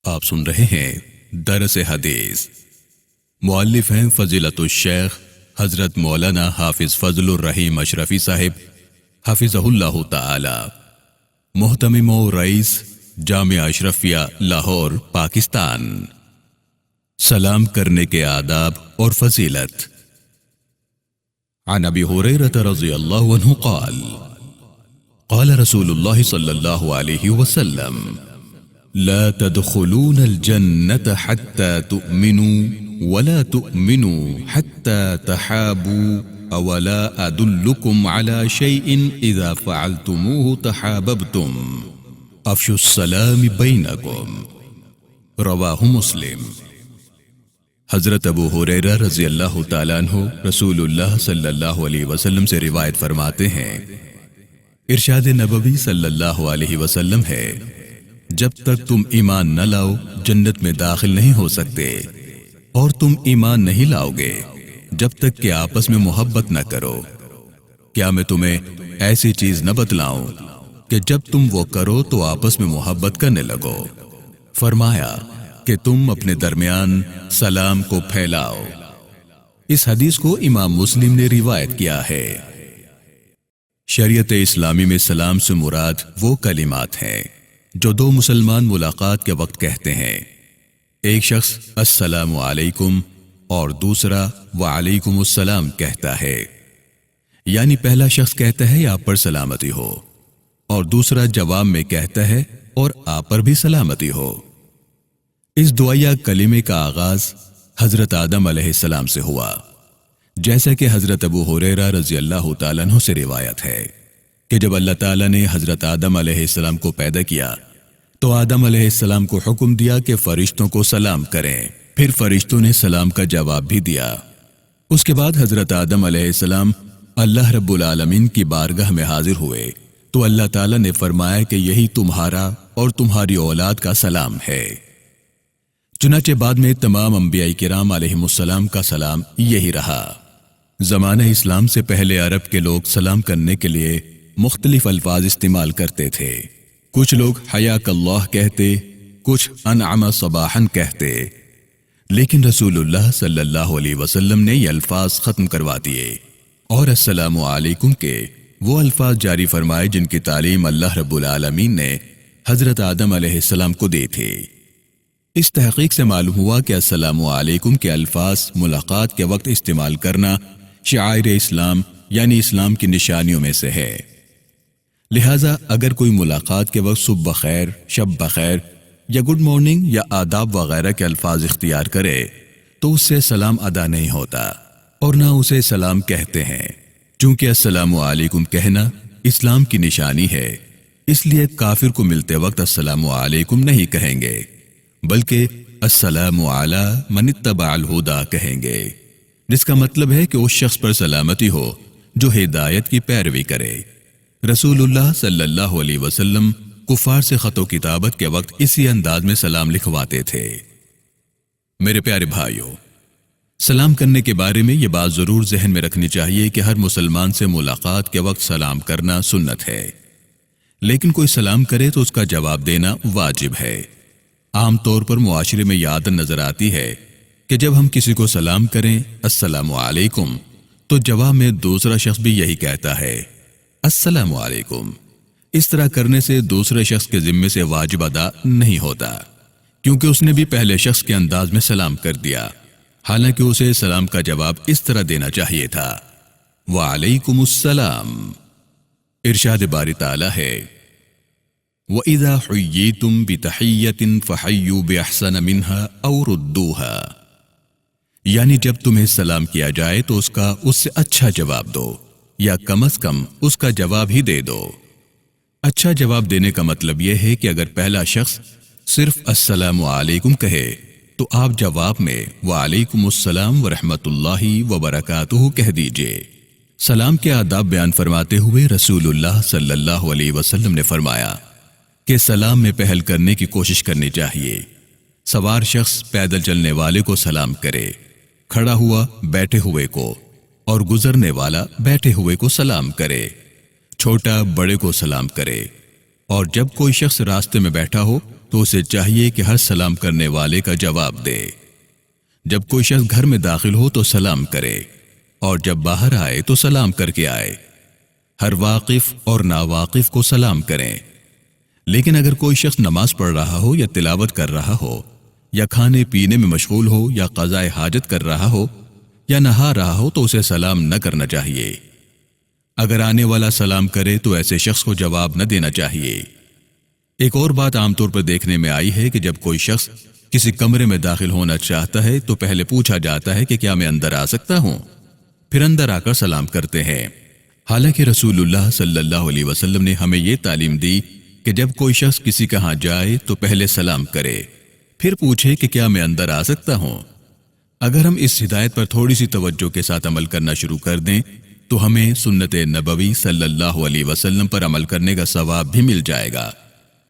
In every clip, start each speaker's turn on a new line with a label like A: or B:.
A: آپ سن رہے ہیں درس حدیث۔ مؤلف ہیں فضیلت الشیخ حضرت مولانا حافظ فضل الرحیم اشرفی صاحب حفظہ اللہ تعالی، محتمم و رئیس جامعہ اشرفیہ لاہور پاکستان۔ سلام کرنے کے آداب اور فضیلت۔ عن ابی ہریرہ رضی اللہ عنہ قال قال رسول اللہ صلی اللہ علیہ وسلم لا تدخلون الجنة حتى تؤمنوا ولا تؤمنوا حتى تحابوا أولا أدلكم على شيء إذا فعلتموه تحاببتم أفشوا السلام بينكم رواہ مسلم۔ حضرت ابو ہریرہ رضی اللہ تعالیٰ عنہ رسول اللہ صلی اللہ علیہ وسلم سے روایت فرماتے ہیں، ارشاد نبوی صلی اللہ علیہ وسلم ہے، جب تک تم ایمان نہ لاؤ جنت میں داخل نہیں ہو سکتے، اور تم ایمان نہیں لاؤ گے جب تک کہ آپس میں محبت نہ کرو۔ کیا میں تمہیں ایسی چیز نہ بتلاؤں کہ جب تم وہ کرو تو آپس میں محبت کرنے لگو؟ فرمایا کہ تم اپنے درمیان سلام کو پھیلاؤ۔ اس حدیث کو امام مسلم نے روایت کیا ہے۔ شریعت اسلامی میں سلام سے مراد وہ کلمات ہیں جو دو مسلمان ملاقات کے وقت کہتے ہیں۔ ایک شخص السلام علیکم اور دوسرا وعلیکم السلام کہتا ہے، یعنی پہلا شخص کہتا ہے آپ پر سلامتی ہو، اور دوسرا جواب میں کہتا ہے اور آپ پر بھی سلامتی ہو۔ اس دعائیہ کلمے کا آغاز حضرت آدم علیہ السلام سے ہوا، جیسا کہ حضرت ابو ہریرہ رضی اللہ تعالیٰ عنہ سے روایت ہے کہ جب اللہ تعالیٰ نے حضرت آدم علیہ السلام کو پیدا کیا تو آدم علیہ السلام کو حکم دیا کہ فرشتوں کو سلام کریں، پھر فرشتوں نے سلام کا جواب بھی دیا۔ اس کے بعد حضرت آدم علیہ السلام اللہ رب العالمین کی بارگاہ میں حاضر ہوئے تو اللہ تعالیٰ نے فرمایا کہ یہی تمہارا اور تمہاری اولاد کا سلام ہے۔ چنانچہ بعد میں تمام انبیاء کرام علیہم السلام کا سلام یہی رہا۔ زمانہ اسلام سے پہلے عرب کے لوگ سلام کرنے کے لیے مختلف الفاظ استعمال کرتے تھے۔ کچھ لوگ حیاک اللہ کہتے، کچھ انعم صباحا کہتے، لیکن رسول اللہ صلی اللہ علیہ وسلم نے یہ الفاظ ختم کروا دیے اور السلام علیکم کے وہ الفاظ جاری فرمائے جن کی تعلیم اللہ رب العالمین نے حضرت آدم علیہ السلام کو دی تھی۔ اس تحقیق سے معلوم ہوا کہ السلام علیکم کے الفاظ ملاقات کے وقت استعمال کرنا شعائر اسلام یعنی اسلام کی نشانیوں میں سے ہے۔ لہٰذا اگر کوئی ملاقات کے وقت صبح بخیر، شب بخیر یا گڈ مارننگ یا آداب وغیرہ کے الفاظ اختیار کرے تو اس سے سلام ادا نہیں ہوتا اور نہ اسے سلام کہتے ہیں، چونکہ السلام علیکم کہنا اسلام کی نشانی ہے، اس لیے کافر کو ملتے وقت السلام علیکم نہیں کہیں گے بلکہ السلام علی من اتبع الہدی کہیں گے، جس کا مطلب ہے کہ اس شخص پر سلامتی ہو جو ہدایت کی پیروی کرے۔ رسول اللہ صلی اللہ علیہ وسلم کفار سے خط و کتابت کے وقت اسی انداز میں سلام لکھواتے تھے۔ میرے پیارے بھائیوں، سلام کرنے کے بارے میں یہ بات ضرور ذہن میں رکھنی چاہیے کہ ہر مسلمان سے ملاقات کے وقت سلام کرنا سنت ہے، لیکن کوئی سلام کرے تو اس کا جواب دینا واجب ہے۔ عام طور پر معاشرے میں یہ عادت نظر آتی ہے کہ جب ہم کسی کو سلام کریں السلام علیکم تو جواب میں دوسرا شخص بھی یہی کہتا ہے السلام علیکم۔ اس طرح کرنے سے دوسرے شخص کے ذمے سے واجب ادا نہیں ہوتا، کیونکہ اس نے بھی پہلے شخص کے انداز میں سلام کر دیا، حالانکہ اسے سلام کا جواب اس طرح دینا چاہیے تھا وعلیکم السلام۔ ارشاد باری تعالیٰ ہے وَإِذَا حُيِّيتُم بِتَحِيَّةٍ فَحَيُّوا بِأَحْسَنَ مِنْهَا أَوْ رُدُّوهَا، یعنی جب تمہیں سلام کیا جائے تو اس سے اچھا جواب دو یا کم از کم اس کا جواب ہی دے دو۔ اچھا جواب دینے کا مطلب یہ ہے کہ اگر پہلا شخص صرف السلام علیکم کہے تو آپ جواب میں وعلیکم السلام ورحمۃ اللہ وبرکاتہ کہہ دیجئے۔ سلام کے آداب بیان فرماتے ہوئے رسول اللہ صلی اللہ علیہ وسلم نے فرمایا کہ سلام میں پہل کرنے کی کوشش کرنی چاہیے۔ سوار شخص پیدل چلنے والے کو سلام کرے، کھڑا ہوا بیٹھے ہوئے کو، اور گزرنے والا بیٹھے ہوئے کو سلام کرے، چھوٹا بڑے کو سلام کرے، اور جب کوئی شخص راستے میں بیٹھا ہو تو اسے چاہیے کہ ہر سلام کرنے والے کا جواب دے۔ جب کوئی شخص گھر میں داخل ہو تو سلام کرے، اور جب باہر آئے تو سلام کر کے آئے۔ ہر واقف اور ناواقف کو سلام کریں۔ لیکن اگر کوئی شخص نماز پڑھ رہا ہو یا تلاوت کر رہا ہو یا کھانے پینے میں مشغول ہو یا قضاء حاجت کر رہا ہو یا نہا رہا ہو تو اسے سلام نہ کرنا چاہیے۔ اگر آنے والا سلام کرے تو ایسے شخص کو جواب نہ دینا چاہیے۔ ایک اور بات عام طور پر دیکھنے میں آئی ہے کہ جب کوئی شخص کسی کمرے میں داخل ہونا چاہتا ہے تو پہلے پوچھا جاتا ہے کہ کیا میں اندر آ سکتا ہوں، پھر اندر آ کر سلام کرتے ہیں۔ حالانکہ رسول اللہ صلی اللہ علیہ وسلم نے ہمیں یہ تعلیم دی کہ جب کوئی شخص کسی کے ہاں جائے تو پہلے سلام کرے، پھر پوچھے کہ کیا میں اندر آ سکتا ہوں۔ اگر ہم اس ہدایت پر تھوڑی سی توجہ کے ساتھ عمل کرنا شروع کر دیں تو ہمیں سنت نبوی صلی اللہ علیہ وسلم پر عمل کرنے کا ثواب بھی مل جائے گا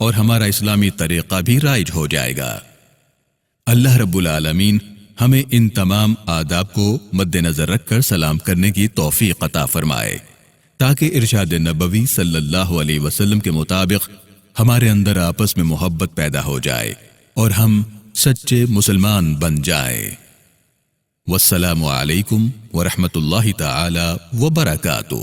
A: اور ہمارا اسلامی طریقہ بھی رائج ہو جائے گا۔ اللہ رب العالمین ہمیں ان تمام آداب کو مد نظر رکھ کر سلام کرنے کی توفیق عطا فرمائے، تاکہ ارشاد نبوی صلی اللہ علیہ وسلم کے مطابق ہمارے اندر آپس میں محبت پیدا ہو جائے اور ہم سچے مسلمان بن جائیں۔ والسلام علیکم ورحمۃ اللہ تعالی وبرکاتہ۔